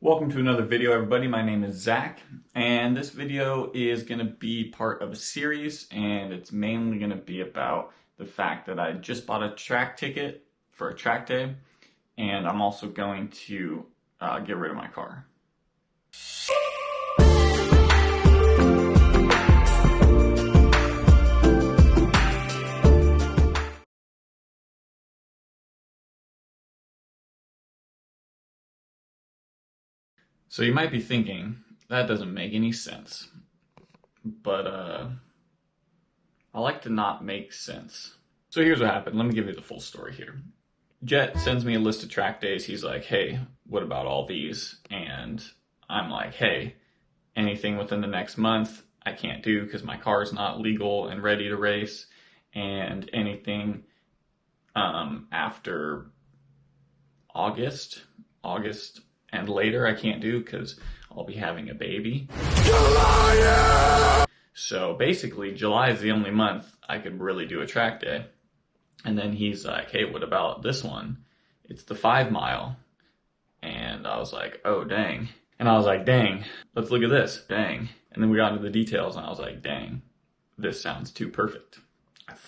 Welcome to another video, everybody. My name is Zach, and this video is going to be part of a series, and it's mainly going to be about the fact that I just bought a track ticket for a track day, and I'm also going to get rid of my car. So you might be thinking, that doesn't make any sense. But I like to not make sense. So here's what happened. Let me give you the full story here. Jet sends me a list of track days. He's like, hey, what about all these? And I'm like, hey, anything within the next month I can't do because my car is not legal and ready to race. And anything after August and later I can't do because I'll be having a baby. So basically July is the only month I could really do a track day. And then he's like, hey, what about this one? It's the 5 mile. And I was like, oh, dang. And I was like, dang, let's look at this. Dang. And then we got into the details and I was like, dang, this sounds too perfect.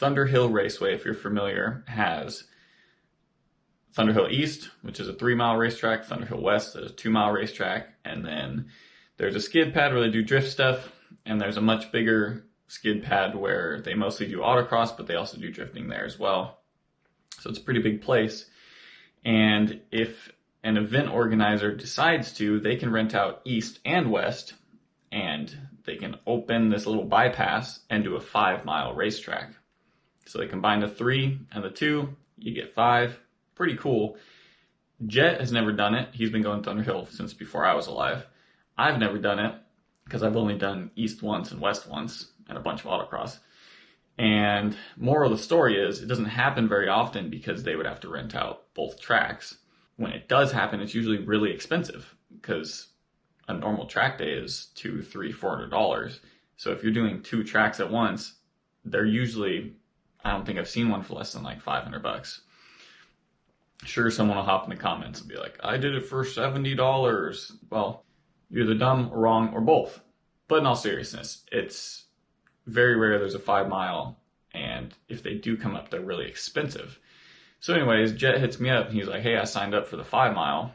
Thunderhill Raceway, if you're familiar, has Thunderhill East, which is a 3-mile racetrack, Thunderhill West, is a 2-mile racetrack, and then there's a skid pad where they do drift stuff, and there's a much bigger skid pad where they mostly do autocross, but they also do drifting there as well. So it's a pretty big place, and if an event organizer decides to, they can rent out East and West, and they can open this little bypass and do a 5-mile racetrack. So they combine the 3 and the 2, you get 5. Pretty cool. Jet has never done it. He's been going Thunderhill since before I was alive. I've never done it because I've only done East once and West once and a bunch of autocross. And moral of the story is it doesn't happen very often because they would have to rent out both tracks. When it does happen, it's usually really expensive because a normal track day is $200, $300, $400. So if you're doing 2 tracks at once, they're usually, I don't think I've seen one for less than like $500. Sure, someone will hop in the comments and be like, I did it for $70. Well, you're either dumb or wrong or both. But in all seriousness, it's very rare there's a 5 mile, and if they do come up, they're really expensive. So anyways, Jet hits me up and he's like, hey, I signed up for the 5 mile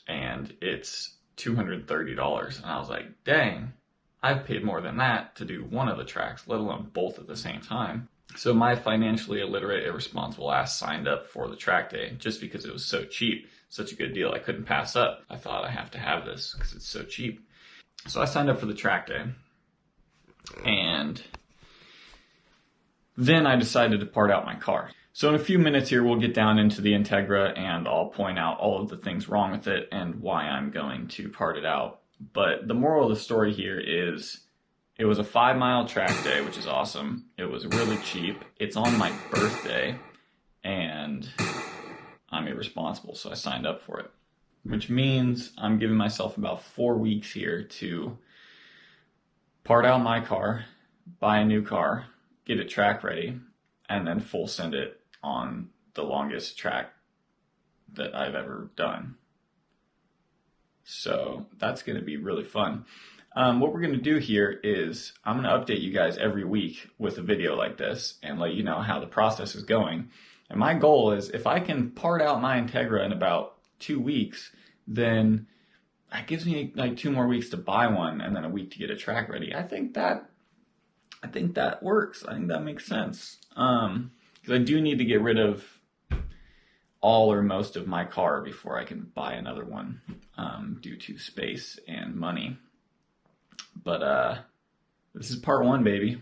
and it's $230. And I was like, dang, I've paid more than that to do one of the tracks, let alone both at the same time. So my financially illiterate, irresponsible ass signed up for the track day just because it was so cheap, such a good deal I couldn't pass up. I thought I have to have this because it's so cheap. So I signed up for the track day. And then I decided to part out my car. So in a few minutes here, we'll get down into the Integra and I'll point out all of the things wrong with it and why I'm going to part it out. But the moral of the story here is it was a 5-mile track day, which is awesome. It was really cheap. It's on my birthday, and I'm irresponsible, so I signed up for it. Which means I'm giving myself about 4 weeks here to part out my car, buy a new car, get it track ready, and then full send it on the longest track that I've ever done. So that's going to be really fun. What we're going to do here is I'm going to update you guys every week with a video like this and let you know how the process is going. And my goal is if I can part out my Integra in about 2 weeks, then that gives me like 2 more weeks to buy one and then a week to get a track ready. I think that works. I think that makes sense. Because I do need to get rid of all or most of my car before I can buy another one due to space and money. But this is part 1, baby.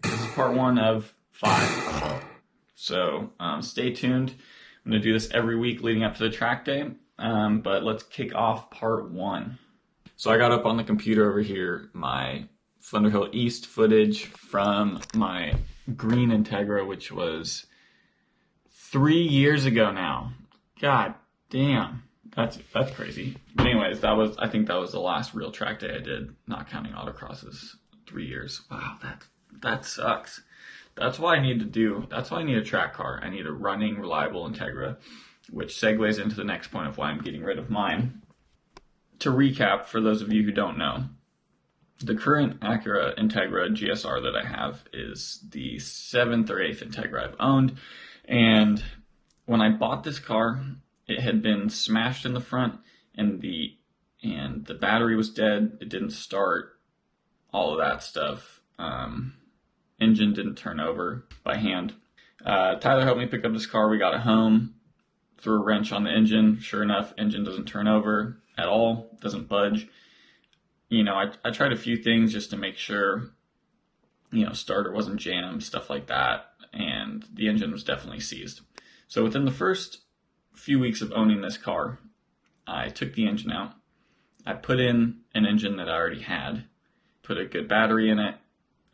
This is part 1 of 5. So stay tuned. I'm going to do this every week leading up to the track day. But let's kick off part 1. So I got up on the computer over here my Thunderhill East footage from my green Integra, which was 3 years ago now. God damn. That's crazy. But anyways, I think that was the last real track day I did, not counting autocrosses. 3 years. Wow, that sucks. That's why I need a track car. I need a running, reliable Integra, which segues into the next point of why I'm getting rid of mine. to recap, for those of you who don't know, the current Acura Integra GSR that I have is the 7th or 8th Integra I've owned. And when I bought this car, it had been smashed in the front, and the battery was dead. It didn't start, all of that stuff. Engine didn't turn over by hand. Tyler helped me pick up this car. We got it home, threw a wrench on the engine. Sure enough, engine doesn't turn over at all, doesn't budge. You know, I tried a few things just to make sure, you know, starter wasn't jammed, stuff like that, and the engine was definitely seized. So within the first few weeks of owning this car, I took the engine out. I put in an engine that I already had, put a good battery in it,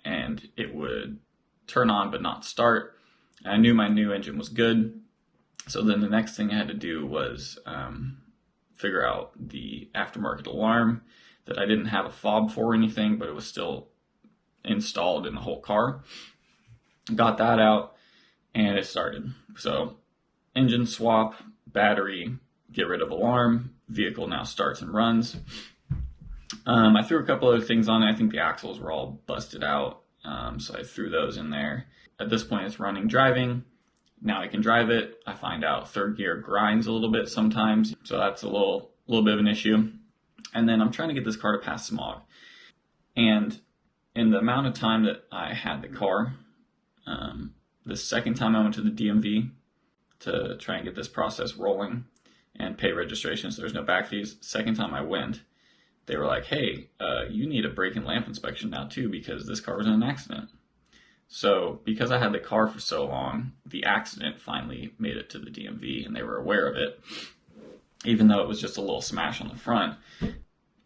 and it would turn on but not start. I knew my new engine was good. So then the next thing I had to do was figure out the aftermarket alarm that I didn't have a fob for or anything, but it was still installed in the whole car. Got that out, and it started. So engine swap, battery, get rid of alarm, vehicle now starts and runs. I threw a couple other things on it. I think the axles were all busted out, so I threw those in there. At this point, it's running, driving. Now I can drive it. I find out third gear grinds a little bit sometimes, so that's a little bit of an issue. And then I'm trying to get this car to pass smog. And in the amount of time that I had the car, the second time I went to the DMV to try and get this process rolling and pay registration so there's no back fees, second time I went, they were like, hey, you need a brake and lamp inspection now too because this car was in an accident. So because I had the car for so long, the accident finally made it to the DMV and they were aware of it, even though it was just a little smash on the front.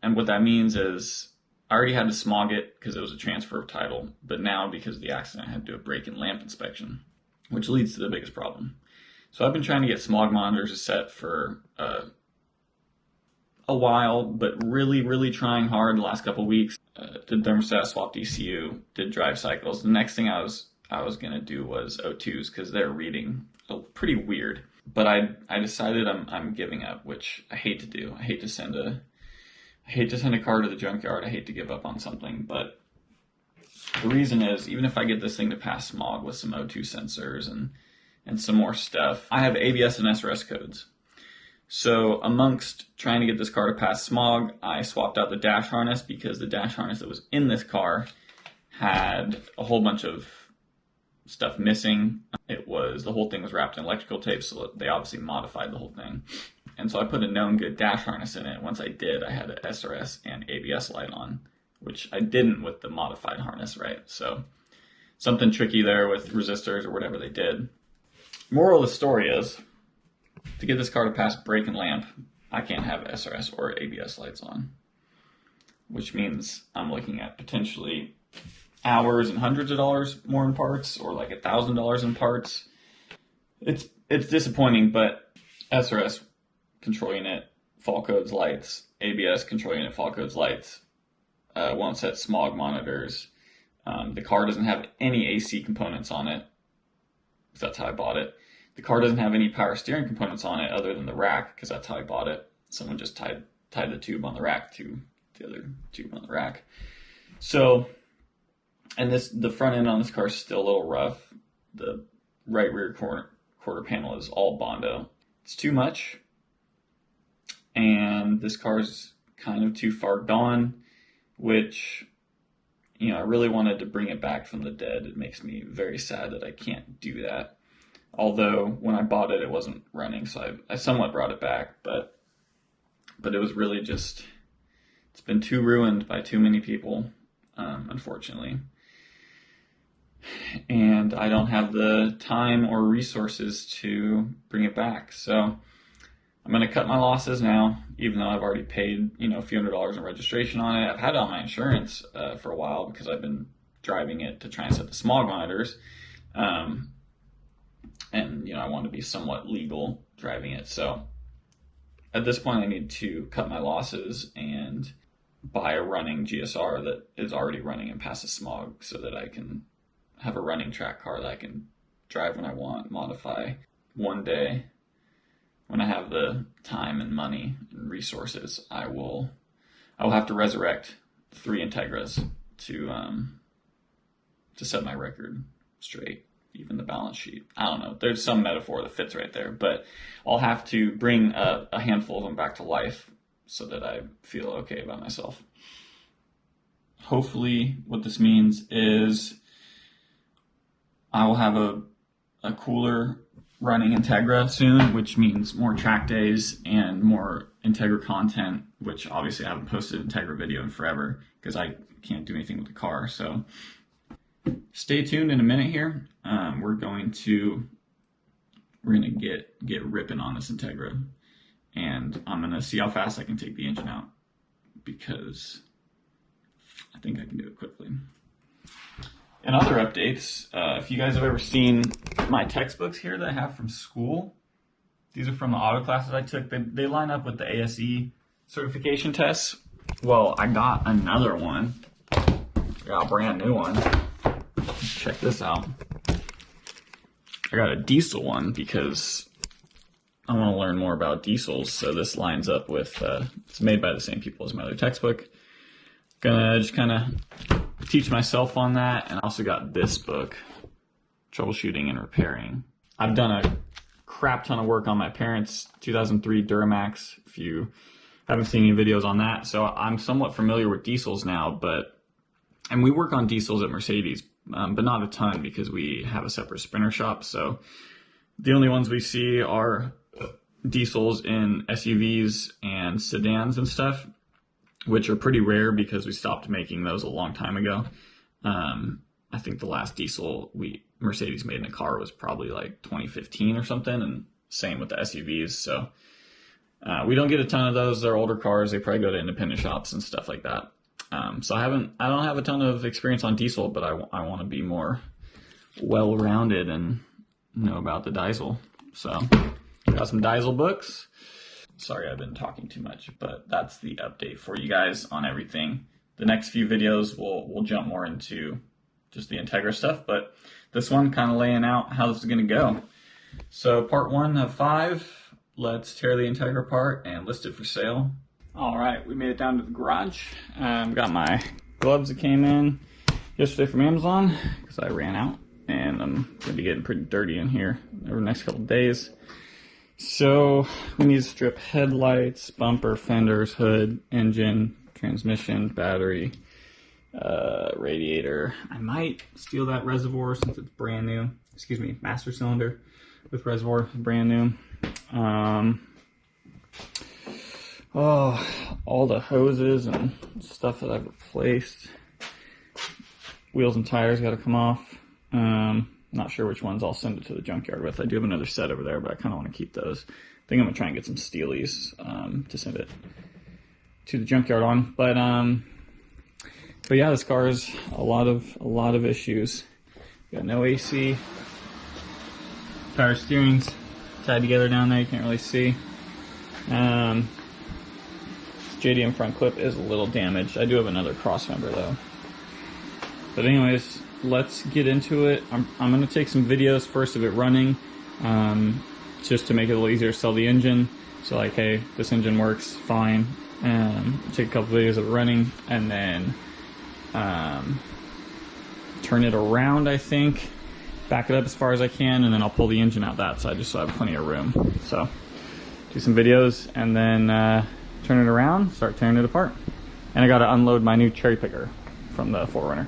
And what that means is I already had to smog it because it was a transfer of title, but now because of the accident, I had to do a brake and lamp inspection, which leads to the biggest problem. So I've been trying to get smog monitors set for a while, but really trying hard the last couple of weeks. Did thermostat, swapped ECU, did drive cycles. The next thing I was gonna do was O2s because they're reading pretty weird. But I decided I'm giving up, which I hate to do. I hate to send a car to the junkyard. I hate to give up on something, but the reason is even if I get this thing to pass smog with some O2 sensors and some more stuff, I have ABS and SRS codes. So amongst trying to get this car to pass smog, I swapped out the dash harness because the dash harness that was in this car had a whole bunch of stuff missing. The whole thing was wrapped in electrical tape, so they obviously modified the whole thing. And so I put a known good dash harness in it. Once I did, I had an SRS and ABS light on, which I didn't with the modified harness, right? So something tricky there with resistors or whatever they did. Moral of the story is, to get this car to pass brake and lamp, I can't have SRS or ABS lights on, which means I'm looking at potentially hours and hundreds of dollars more in parts, or like $1,000 in parts. It's disappointing, but SRS control unit, fault codes, lights, ABS control unit, fault codes, lights, won't set smog monitors. The car doesn't have any AC components on it, because that's how I bought it. The car doesn't have any power steering components on it other than the rack, because that's how I bought it. Someone just tied the tube on the rack to the other tube on the rack. So, and the front end on this car is still a little rough. The right rear quarter panel is all Bondo. It's too much, and this car's kind of too far gone, which, you know, I really wanted to bring it back from the dead. It makes me very sad that I can't do that. Although when I bought it, it wasn't running, so I somewhat brought it back, but it was really just, it's been too ruined by too many people, unfortunately. And I don't have the time or resources to bring it back. So I'm going to cut my losses now, even though I've already paid, a few $100s in registration on it. I've had it on my insurance for a while because I've been driving it to try and set the smog monitors. And, I want to be somewhat legal driving it. So at this point, I need to cut my losses and buy a running GSR that is already running and passes smog so that I can have a running track car that I can drive when I want, modify one day when I have the time and money and resources, I will have to resurrect 3 Integras to set my record straight, even the balance sheet. I don't know. There's some metaphor that fits right there, but I'll have to bring a handful of them back to life so that I feel okay about myself. Hopefully what this means is I will have a cooler running Integra soon, which means more track days and more Integra content, which obviously I haven't posted an Integra video in forever because I can't do anything with the car. So stay tuned in a minute here. We're gonna get ripping on this Integra, and I'm gonna see how fast I can take the engine out because I think I can do it quickly. And other updates, if you guys have ever seen my textbooks here that I have from school, these are from the auto classes I took. They line up with the ASE certification tests. Well, I got another one. I got a brand new one. Check this out. I got a diesel one because I want to learn more about diesels. So this lines up with, it's made by the same people as my other textbook. Gonna just kind of teach myself on that. And I also got this book, Troubleshooting and Repairing. I've done a crap ton of work on my parents' 2003 Duramax, if you haven't seen any videos on that. So I'm somewhat familiar with diesels now, and we work on diesels at Mercedes, but not a ton because we have a separate Sprinter shop. So the only ones we see are diesels in SUVs and sedans and stuff, which are pretty rare because we stopped making those a long time ago. I think the last diesel Mercedes made in a car was probably like 2015 or something, and same with the SUVs. So we don't get a ton of those. They're older cars. They probably go to independent shops and stuff like that. So I don't have a ton of experience on diesel, but I want to be more well-rounded and know about the diesel. So got some diesel books. Sorry, I've been talking too much, but that's the update for you guys on everything. The next few videos we'll jump more into just the Integra stuff, but this one kind of laying out how this is going to go. So part 1 of 5, let's tear the Integra apart and list it for sale. All right, we made it down to the garage. Got my gloves that came in yesterday from Amazon because I ran out, and I'm going to be getting pretty dirty in here over the next couple of days. So we need to strip headlights, bumper, fenders, hood, engine, transmission, battery, radiator. I might steal that reservoir since it's brand new. Excuse me, master cylinder with reservoir, brand new. All the hoses and stuff that I've replaced. Wheels and tires got to come off. Not sure which ones I'll send it to the junkyard with. I do have another set over there, but I kind of want to keep those. I think I'm gonna try and get some Steelies to send it to the junkyard on. But yeah, this car is a lot of issues. Got no AC. Power steering's tied together down there. You can't really see. JDM front clip is a little damaged. I do have another cross member though. But anyways, let's get into it. I'm going to take some videos first of it running, just to make it a little easier to sell the engine. So like, hey, this engine works fine. Take a couple videos of it running, and then turn it around, I think. Back it up as far as I can, and then I'll pull the engine out that side just so I have plenty of room. So do some videos, and then turn it around, start tearing it apart. And I got to unload my new cherry picker from the 4Runner.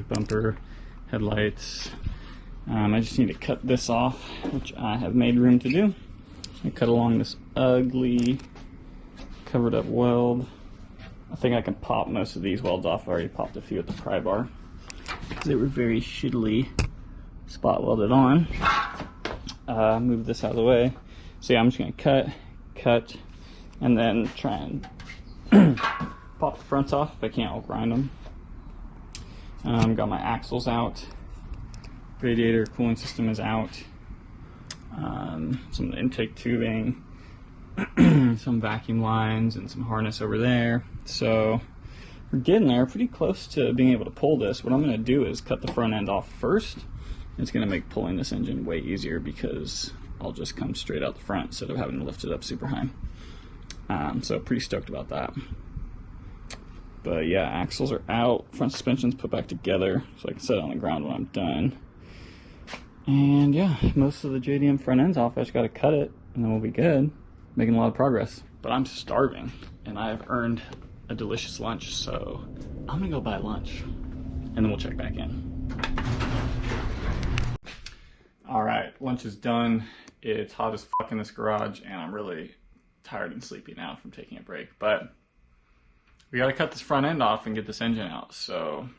bumper, headlights. I just need to cut this off, which I have made room to do. I cut along this ugly covered up weld. I think I can pop most of these welds off. I already popped a few at the pry bar because they were very shittily spot welded on. Move this out of the way. So yeah, I'm just gonna cut, and then try and pop the fronts off. If I can't, I'll grind them. Got my axles out. Radiator cooling system is out. Some intake tubing, some vacuum lines, and some harness over there. So we're getting there, pretty close to being able to pull this. What I'm going to do is cut the front end off first. It's going to make pulling this engine way easier because I'll just come straight out the front instead of having to lift it up super high. So pretty stoked about that. But yeah, axles are out, front suspension's put back together so I can set it on the ground when I'm done. And yeah, most of the JDM front end's off. I just gotta cut it and then we'll be good. Making a lot of progress. But I'm starving and I have earned a delicious lunch, so I'm gonna go buy lunch and then we'll check back in. All right, lunch is done. It's hot as fuck in this garage and I'm really tired and sleepy now from taking a break, but we gotta cut this front end off and get this engine out, so.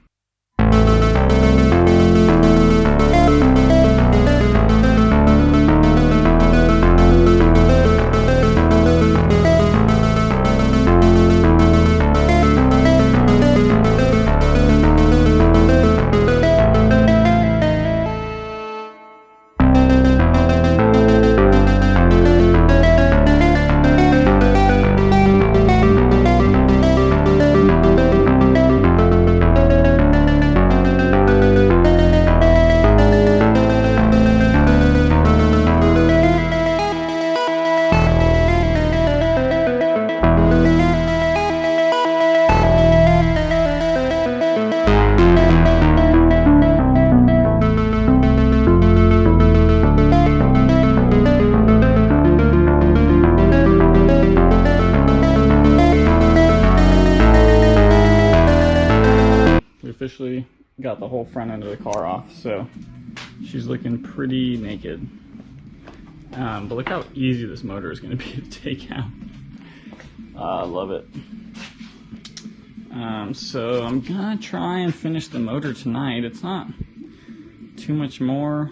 Officially got the whole front end of the car off, so she's looking pretty naked. But look how easy this motor is going to be to take out. I love it. So I'm gonna try and finish the motor tonight. It's not too much more,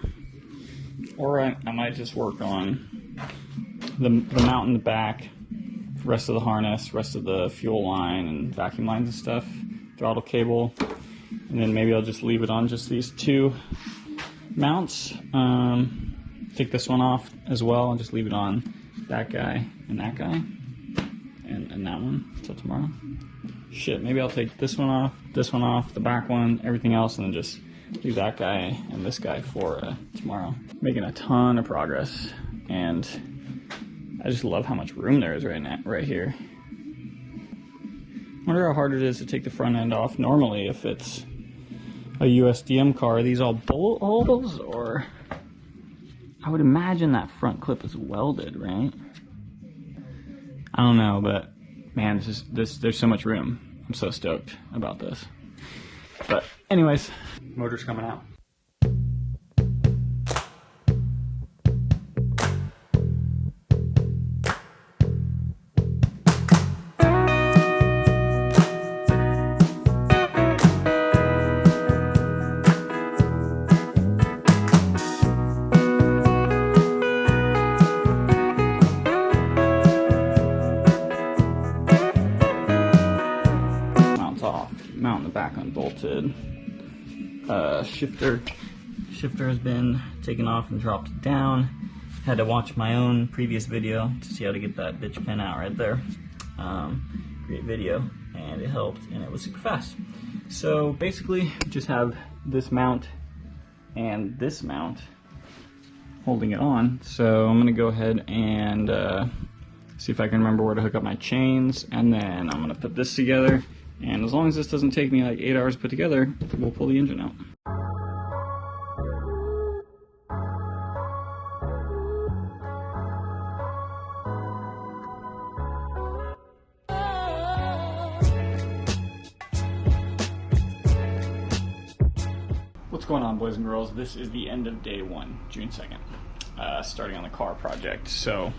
or I might just work on the mount in the back, rest of the harness, rest of the fuel line and vacuum lines and stuff, throttle cable. And then maybe I'll just leave it on just these two mounts. Take this one off as well and just leave it on that guy and that guy and that one until tomorrow. Shit, maybe I'll take this one off, the back one, everything else, and then just leave that guy and this guy for tomorrow. Making a ton of progress, and I just love how much room there is right here. Wonder how hard it is to take the front end off. Normally, if it's a USDM car, are these all bullet holes, or I would imagine that front clip is welded, right? I don't know, but man, there's so much room. I'm so stoked about this. But anyways, motor's coming out. Mount in the back unbolted. Shifter has been taken off and dropped down. Had to watch my own previous video to see how to get that bitch pin out right there. Great video, and it helped, and it was super fast. So basically, just have this mount and this mount holding it on. So I'm gonna go ahead and see if I can remember where to hook up my chains, and then I'm gonna put this together. And as long as this doesn't take me like 8 hours to put together, we'll pull the engine out. What's going on, boys and girls? This is the end of day 1, June 2nd, starting on the car project. So,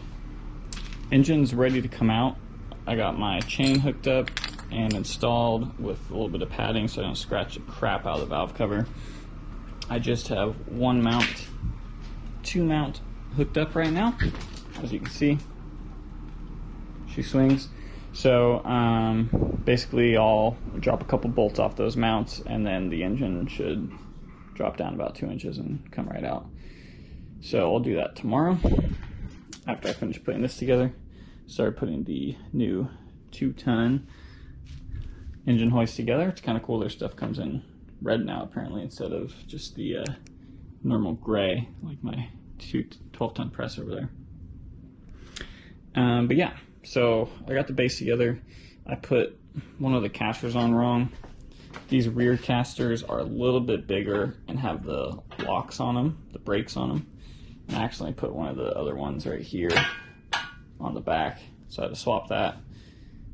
engine's ready to come out. I got my chain hooked up and installed with a little bit of padding so I don't scratch the crap out of the valve cover. I just have 1 mount, 2 mount hooked up right now. As you can see, she swings. So basically I'll drop a couple bolts off those mounts and then the engine should drop down about 2 inches and come right out. So I'll do that tomorrow after I finish putting this together. Start putting the new 2-ton engine hoist together. It's kind of cool, their stuff comes in red now apparently instead of just the normal gray like my 12-ton press over there. But yeah, so I got the base together. I put one of the casters on wrong. These rear casters are a little bit bigger and have the locks on them, the brakes on them. And I accidentally put one of the other ones right here on the back, so I had to swap that.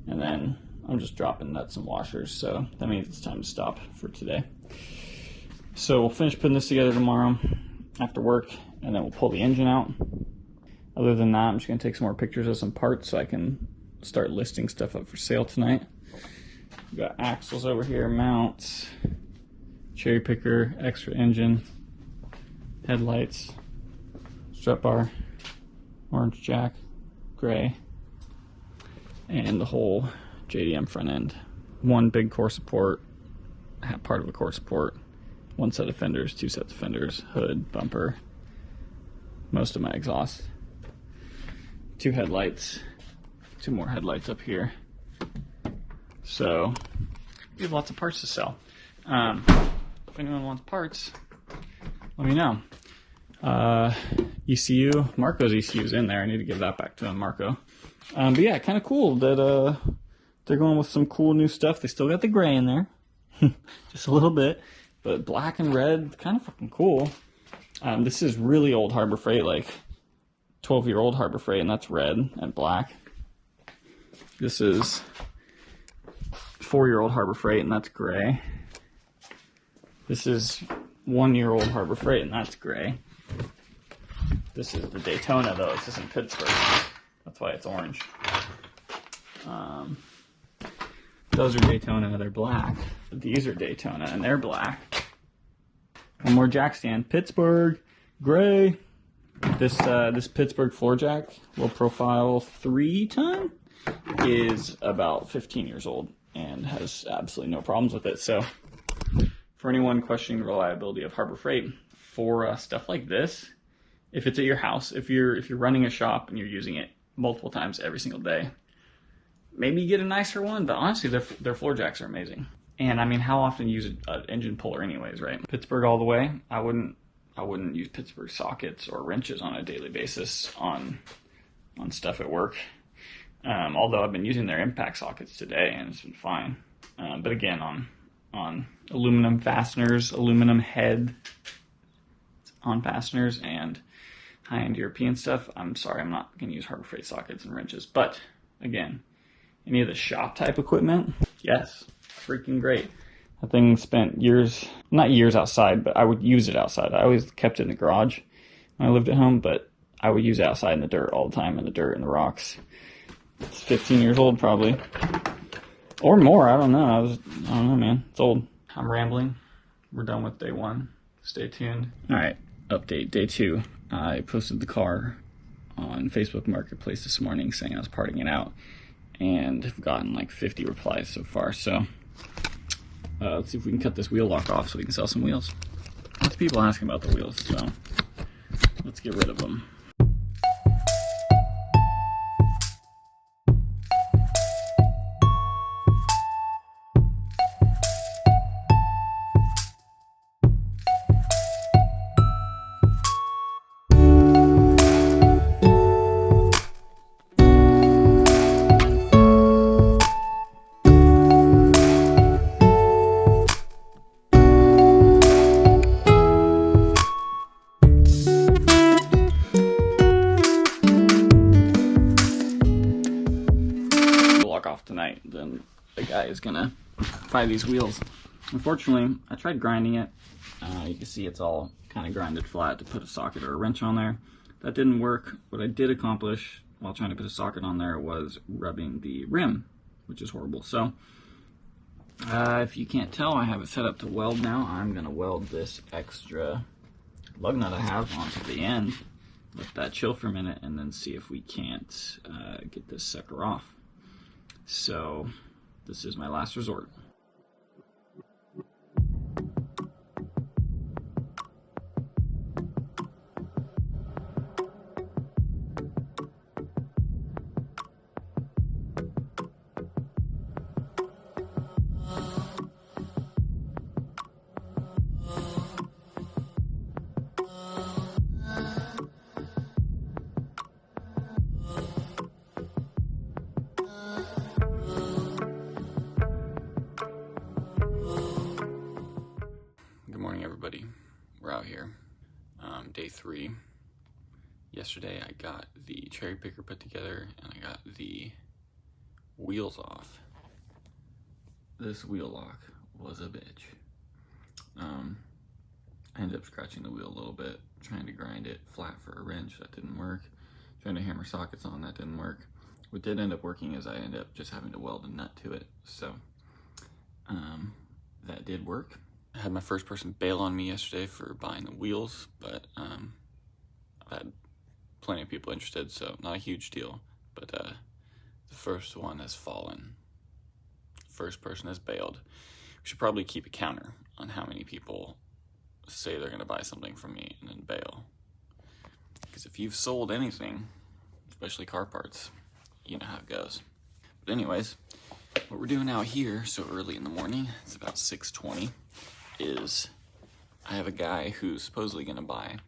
And then I'm just dropping nuts and washers, so that means it's time to stop for today. So we'll finish putting this together tomorrow after work, and then we'll pull the engine out. Other than that, I'm just going to take some more pictures of some parts so I can start listing stuff up for sale tonight. We've got axles over here, mounts, cherry picker, extra engine, headlights, strut bar, orange jack, gray, and the whole JDM front end. 1 big core support, part of the core support, 1 set of fenders, 2 sets of fenders, hood, bumper, most of my exhaust. 2 headlights, 2 more headlights up here. So we have lots of parts to sell. If anyone wants parts, let me know. ECU, Marco's ECU is in there. I need to give that back to Marco. But yeah, kind of cool that they're going with some cool new stuff. They still got the gray in there, just a little bit, but black and red, kind of fucking cool. This is really old Harbor Freight, like 12-year-old Harbor Freight, and that's red and black. This is 4-year-old Harbor Freight, and that's gray. This is 1-year-old Harbor Freight, and that's gray. This is the Daytona, though. This isn't Pittsburgh. That's why it's orange. Those are Daytona, they're black. These are Daytona, and they're black. 1 more jack stand. Pittsburgh, gray. This Pittsburgh floor jack, low profile 3-ton, is about 15 years old and has absolutely no problems with it. So for anyone questioning the reliability of Harbor Freight, for stuff like this, if it's at your house, if you're running a shop and you're using it multiple times every single day, maybe you get a nicer one, but honestly their floor jacks are amazing. And I mean, how often you use an engine puller anyways, right? Pittsburgh all the way. I wouldn't use Pittsburgh sockets or wrenches on a daily basis on stuff at work. Although I've been using their impact sockets today and it's been fine. But again, on aluminum fasteners, aluminum head on fasteners, and high-end European stuff, I'm sorry, I'm not going to use Harbor Freight sockets and wrenches. But again, any of the shop type equipment, yes, freaking great. That thing spent years, not years outside, but I would use it outside. I always kept it in the garage when I lived at home, but I would use it outside in the dirt all the time, in the dirt and the rocks. It's 15 years old probably, or more. I don't know. I don't know, man. It's old. I'm rambling. We're done with day 1. Stay tuned. All right, update day 2. I posted the car on Facebook Marketplace this morning saying I was parting it out, and I've gotten like 50 replies so far. So let's see if we can cut this wheel lock off so we can sell some wheels. Lots of people asking about the wheels, so let's get rid of them. Off tonight, then the guy is gonna fry these wheels. Unfortunately, I tried grinding it. You can see it's all kind of grinded flat to put a socket or a wrench on there. That didn't work. What I did accomplish while trying to put a socket on there was rubbing the rim, which is horrible. So if you can't tell, I have it set up to weld now. I'm going to weld this extra lug nut I have onto the end, let that chill for a minute, and then see if we can't get this sucker off. So this is my last resort. Good morning, everybody. We're out here. Day 3. Yesterday I got the cherry picker put together and I got the wheels off. This wheel lock was a bitch. I ended up scratching the wheel a little bit, trying to grind it flat for a wrench. That didn't work. Trying to hammer sockets on, that didn't work. What did end up working is I ended up just having to weld a nut to it. So that did work. I had my first person bail on me yesterday for buying the wheels, but I've had plenty of people interested, so not a huge deal. But the first one has fallen. First person has bailed. We should probably keep a counter on how many people say they're going to buy something from me and then bail. Because if you've sold anything, especially car parts, you know how it goes. But anyways, what we're doing out here so early in the morning, it's about 6:20, is I have a guy who's supposedly going to buy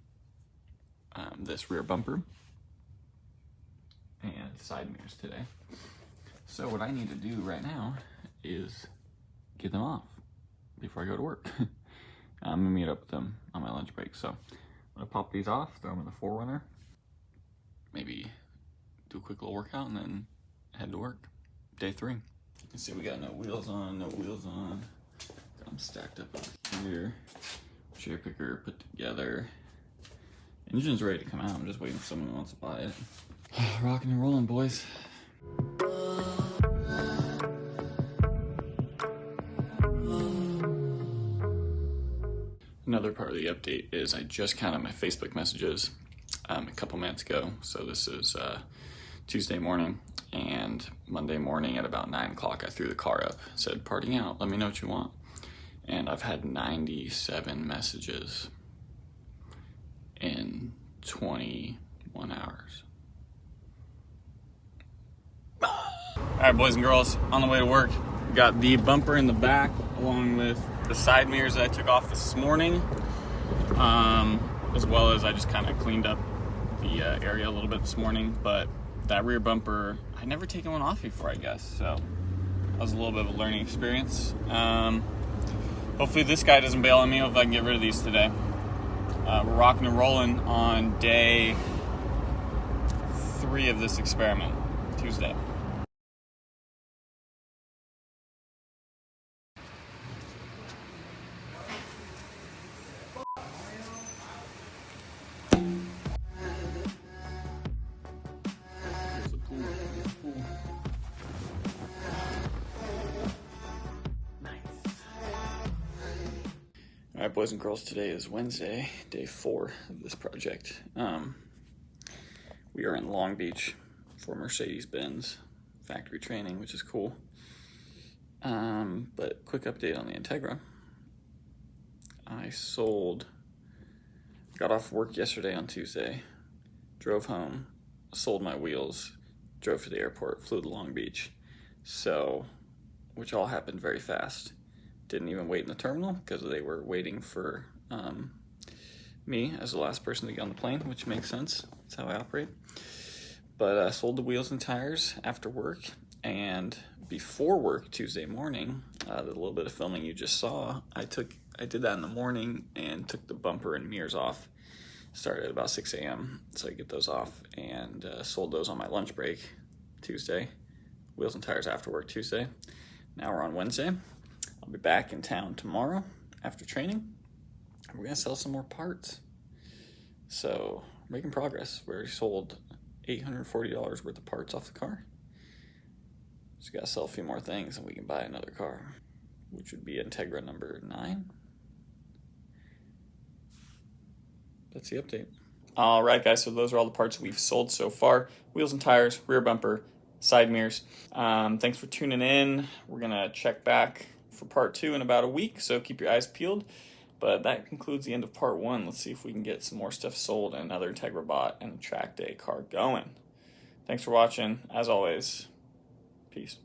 this rear bumper and side mirrors today. So what I need to do right now is get them off before I go to work. I'm gonna meet up with them on my lunch break. So I'm gonna pop these off, throw them in the 4Runner, maybe do a quick little workout and then head to work. Day 3. You can see we got no wheels on, no wheels on. Got them stacked up over here. Cherry picker put together. Engine's ready to come out. I'm just waiting for someone who wants to buy it. Rocking and rolling, boys. Another part of the update is I just counted my Facebook messages a couple minutes ago. So this is Tuesday morning, and Monday morning at about 9 o'clock I threw the car up, said parting out, let me know what you want. And I've had 97 messages in 21 hours. Alright, boys and girls, on the way to work. Got the bumper in the back along with the side mirrors that I took off this morning, as well as I just kind of cleaned up the area a little bit this morning. But that rear bumper, I'd never taken one off before, I guess, so that was a little bit of a learning experience. Hopefully this guy doesn't bail on me. If I can get rid of these today. We're rocking and rolling on day 3 of this experiment, Tuesday. Alright, boys and girls, today is Wednesday, day 4 of this project. We are in Long Beach for Mercedes-Benz factory training, which is cool. But quick update on the Integra. I got off work yesterday on Tuesday, drove home, sold my wheels, drove to the airport, flew to Long Beach. So, which all happened very fast. Didn't even wait in the terminal because they were waiting for me as the last person to get on the plane, which makes sense. That's how I operate. But I sold the wheels and tires after work, and before work Tuesday morning, the little bit of filming you just saw, I did that in the morning and took the bumper and mirrors off. Started at about 6 a.m. so I get those off, and sold those on my lunch break Tuesday. Wheels and tires after work Tuesday. Now we're on Wednesday. I'll be back in town tomorrow after training. We're going to sell some more parts. So, we're making progress. We already sold $840 worth of parts off the car. Just got to sell a few more things and we can buy another car, which would be Integra number 9. That's the update. All right, guys, so those are all the parts we've sold so far. Wheels and tires, rear bumper, side mirrors. Thanks for tuning in. We're going to check back for part 2 in about a week, so keep your eyes peeled. But that concludes the end of part 1. Let's see if we can get some more stuff sold and another Integra bot and a track day car going. Thanks for watching. As always, peace.